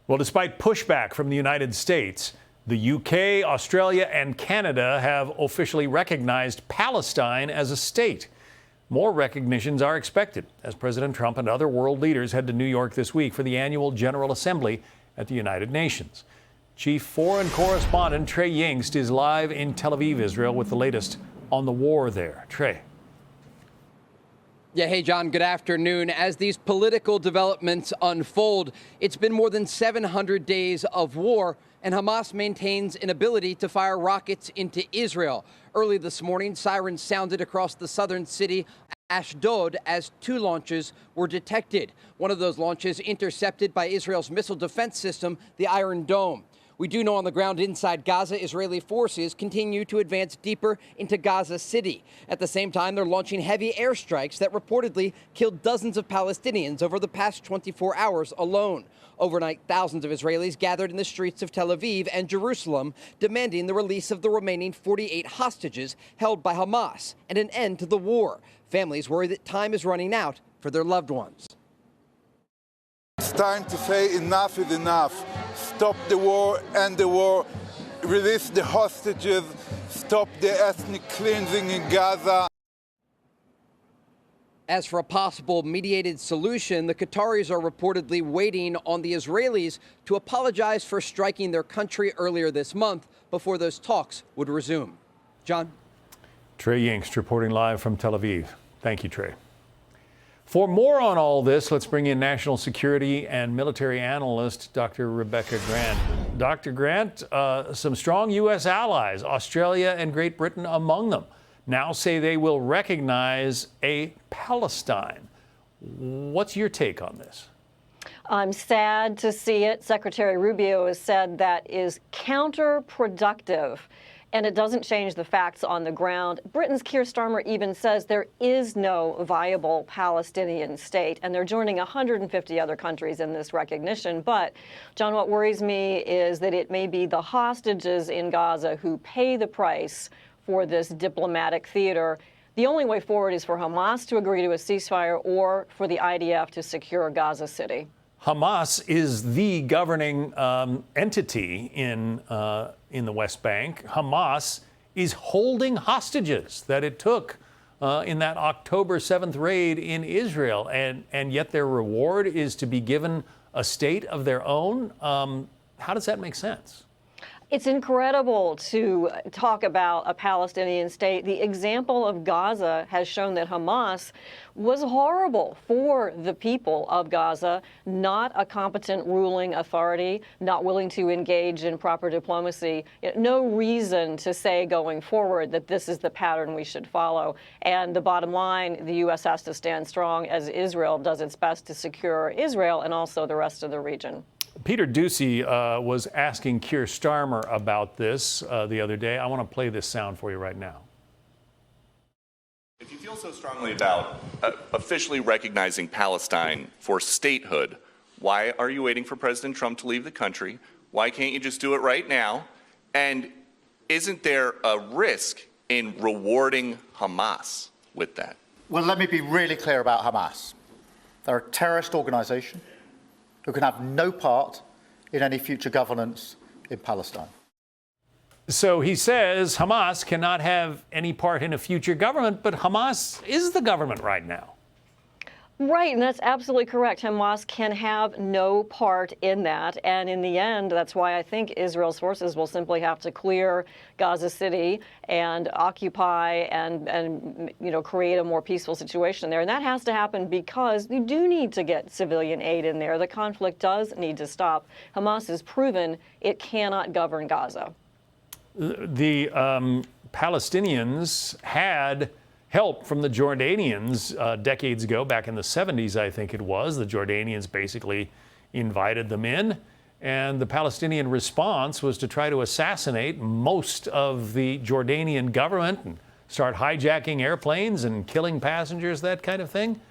Well, despite pushback from the United States, the UK, Australia, and Canada have officially recognized Palestine as a state. More recognitions are expected as President Trump and other world leaders head to New York this week for the annual General Assembly at the United Nations. Chief Foreign Correspondent Trey Yingst is live in Tel Aviv, Israel, with the latest on the war there. Trey. Yeah, hey, John, good afternoon. As these political developments unfold, it's been more than 700 days of war, and Hamas maintains an ability to fire rockets into Israel. Early this morning, sirens sounded across the southern city Ashdod as 2 launches were detected. One of those launches intercepted by Israel's missile defense system, the Iron Dome. We do know on the ground inside Gaza, Israeli forces continue to advance deeper into Gaza City. At the same time, they're launching heavy airstrikes that reportedly killed dozens of Palestinians over the past 24 hours alone. Overnight, thousands of Israelis gathered in the streets of Tel Aviv and Jerusalem, demanding the release of the remaining 48 hostages held by Hamas and an end to the war. Families worry that time is running out for their loved ones. It's time to say enough is enough. Stop the war, end the war, release the hostages, stop the ethnic cleansing in Gaza. As for a possible mediated solution, the Qataris are reportedly waiting on the Israelis to apologize for striking their country earlier this month before those talks would resume. John? Trey Yingst reporting live from Tel Aviv. Thank you, Trey. For more on all this, let's bring in national security and military analyst Dr. Rebecca Grant. Dr. Grant, some strong U.S. allies, Australia and Great Britain among them, now say they will recognize a Palestine. What's your take on this? I'm sad to see it. Secretary Rubio has said that is counterproductive. And it doesn't change the facts on the ground. Britain's Keir Starmer even says there is no viable Palestinian state, and they're joining 150 other countries in this recognition. But, John, what worries me is that it may be the hostages in Gaza who pay the price for this diplomatic theater. The only way forward is for Hamas to agree to a ceasefire or for the IDF to secure Gaza City. Hamas is the governing entity in the West Bank. Hamas is holding hostages that it took in that October 7th raid in Israel, and yet their reward is to be given a state of their own. How does that make sense? It's incredible to talk about a Palestinian state. The example of Gaza has shown that Hamas was horrible for the people of Gaza, not a competent ruling authority, not willing to engage in proper diplomacy. No reason to say going forward that this is the pattern we should follow. And the bottom line, the U.S. has to stand strong as Israel does its best to secure Israel and also the rest of the region. Peter Doocy was asking Keir Starmer about this the other day. I want to play this sound for you right now. If you feel so strongly about officially recognizing Palestine for statehood, why are you waiting for President Trump to leave the country? Why can't you just do it right now? And isn't there a risk in rewarding Hamas with that? Well, let me be really clear about Hamas. They're a terrorist organization who can have no part in any future governance in Palestine. So he says Hamas cannot have any part in a future government, but Hamas is the government right now. Right, and that's absolutely correct. Hamas can have no part in that. And in the end, that's why I think Israel's forces will simply have to clear Gaza City and occupy and create a more peaceful situation there. And that has to happen because you do need to get civilian aid in there. The conflict does need to stop. Hamas has proven it cannot govern Gaza. The Palestinians had help from the Jordanians decades ago, back in the 70s, I think it was. The Jordanians basically invited them in, and the Palestinian response was to try to assassinate most of the Jordanian government and start hijacking airplanes and killing passengers, that kind of thing.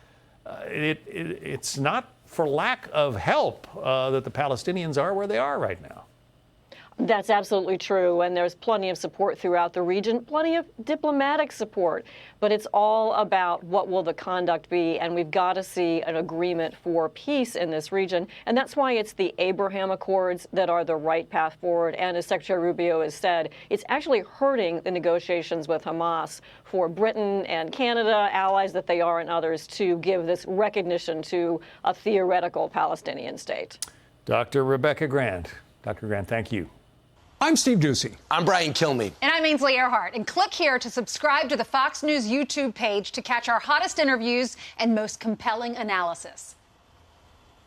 It's not for lack of help that the Palestinians are where they are right now. That's absolutely true, and there's plenty of support throughout the region, plenty of diplomatic support, but it's all about what will the conduct be, and we've got to see an agreement for peace in this region, and that's why it's the Abraham Accords that are the right path forward, and as Secretary Rubio has said, it's actually hurting the negotiations with Hamas for Britain and Canada, allies that they are and others, to give this recognition to a theoretical Palestinian state. Dr. Rebecca Grant. Dr. Grant, thank you. I'm Steve Ducey. I'm Brian Kilmeade. And I'm Ainsley Earhart. And click here to subscribe to the Fox News YouTube page to catch our hottest interviews and most compelling analysis.